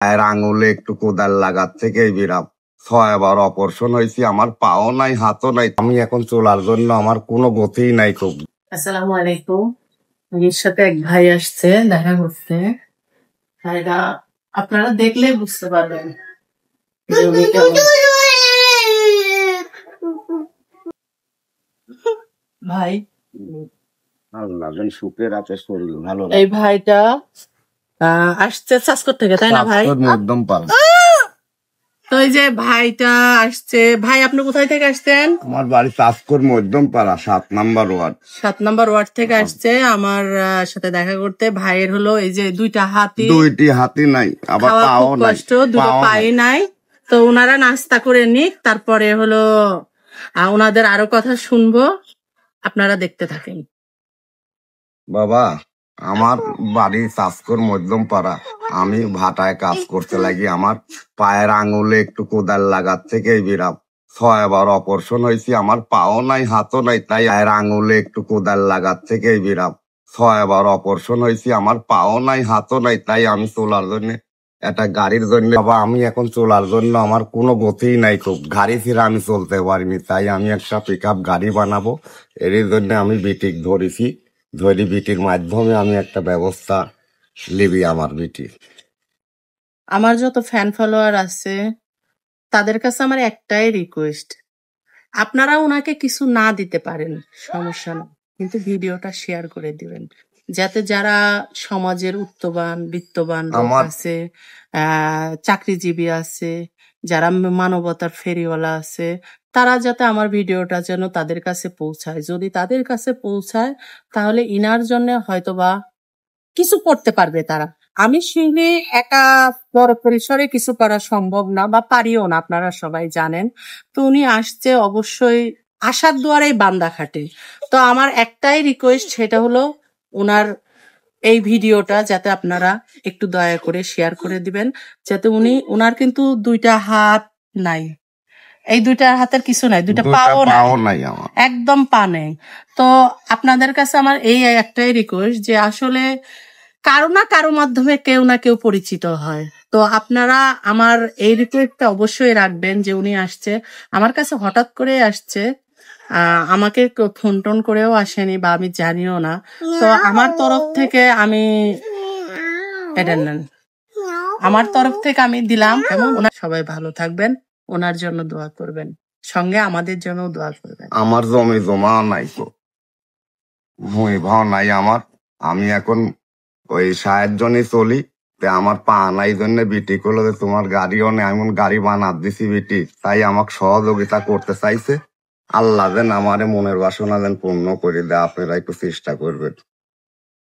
পায়ের আঙুলে একটু কোদাল লাগার থেকে বিরাম 6বার অপারেশন হয়েছি। আমার পাও নাই, হাতও নাই। আমি এখন চলার জন্য আমার কোনো গতিই নাই। খুব আসসালামু আলাইকুম। এর সাথে এক ভাই আসছে, দেখা করছে। ভাইরা আপনারা দেখলে বুঝতে পারবেন যে উনি কেমন। ভাই সুখের আছে, শরীর ভালো। এই ভাইটা আসছে চাষকর থেকে, তাই না ভাই? একদম পাল। তো এই যে ভাইটা আসছে, ভাই আপনি কোথায় থেকে আসছেন? আমার বাড়ি চাষকর মধ্যম পাড়া, 7 নম্বর ওয়ার্ড। 7 নম্বর ওয়ার্ড থেকে আসছে আমার সাথে দেখা করতে। ভাইয়ের হলো এই যে দুইটি হাতি নাই, আবার খাওয়া পাও খুব নাই, কষ্ট, দুটো পাই নাই। তো ওনারা নাস্তা করে নিক, তারপরে হলো ওনাদের আরো কথা শুনবো, আপনারা দেখতে থাকেন। বাবা, আমার বাড়ি চাষকর মধ্যম পাড়া। আমি ভাটায় কাজ করতে লাগি। আমার পায়ের আঙুলে একটু কোদাল লাগার থেকে বিরাম 6বার অপারেশন হয়েছি। আমার পাও নাই, হাতও নাই, তাই পায়ের আঙুলে একটু কোদাল লাগার থেকে বিরাম 6বার অপারেশন হয়েছি। আমার পাও নাই, হাতও নাই, তাই আমি চলার জন্য একটা গাড়ির জন্য, বাবা আমি এখন চলার জন্য আমার কোনো গতিই নাই। খুব গাড়ি ছেড়ে আমি চলতে পারিনি, তাই আমি একটা পিক আপ গাড়ি বানাবো। এর জন্য আমি বিটিক ধরেছি। ধরি বিটির মাধ্যমে আমি একটা ব্যবস্থা লিবি আমার বিটি। আমার যত ফ্যান ফলোয়ার আছে তাদের কাছে আমার একটাই রিকোয়েস্ট, আপনারা ওনাকে কিছু না দিতে পারেন, সমস্যা না, কিন্তু ভিডিওটা শেয়ার করে দিবেন, যাতে যারা সমাজের উত্তবান বিত্তবান লোক আছে, চাকরিজীবী আছে, যারা মানবতার ফেরিওয়ালা আছে, তারা যাতে আমার ভিডিওটা যেন তাদের কাছে পৌঁছায়। যদি তাদের কাছে পৌঁছায় তাহলে ইনার জন্য হয়তোবা কিছু করতে পারবে তারা। আমি শুনে একা বড় পরিসরে কিছু করা সম্ভব না, বা পারিও না, আপনারা সবাই জানেন। তো উনি আসছে, অবশ্যই আশার দুয়ারেই বান্দা খাটে। তো আমার একটাই রিকোয়েস্ট, সেটা হলো ওনার এই ভিডিওটা যাতে আপনারা একটু দয়া করে শেয়ার করে দিবেন, যাতে ওনার কিন্তু দুইটা হাত নাই, এই দুইটা হাতের কিছু নাই, দুইটা পাও নাই, একদম পা নেই। তো আপনাদের কাছে আমার এই একটাই রিকোয়েস্ট যে আসলে কারো না কারো মাধ্যমে কেউ না কেউ পরিচিত হয়। তো আপনারা আমার এই রিকোয়েস্টটা অবশ্যই রাখবেন যে উনি আসছে, আমার কাছে হঠাৎ করে আসছে, আমাকে ফোন টোন করেও আসেনি, বা আমি জানিও না। তো আমার তরফ থেকে আমি এটা নেন, আমার তরফ থেকে আমি দিলাম। এবং ওনার সবাই ভালো থাকবেন, ওনার জন্য দোয়া করবেন, সঙ্গে আমাদের জন্য দোয়া করবেন। আমার জমি জমা নাই, তো ভূমি ভাও নাই আমার। আমি এখন ওই 60 জনই চলি। আমার পা নাই জন্য বিটি করলো যে তোমার গাড়িও নেই, এমন গাড়ি বানাত দিছি বিটি, তাই আমাকে সহযোগিতা করতে চাইছে। আল্লাহ যেন আমারে মনের বাসনা যেন পূর্ণ করে দেয়, আপনারা একটু চেষ্টা করবেন।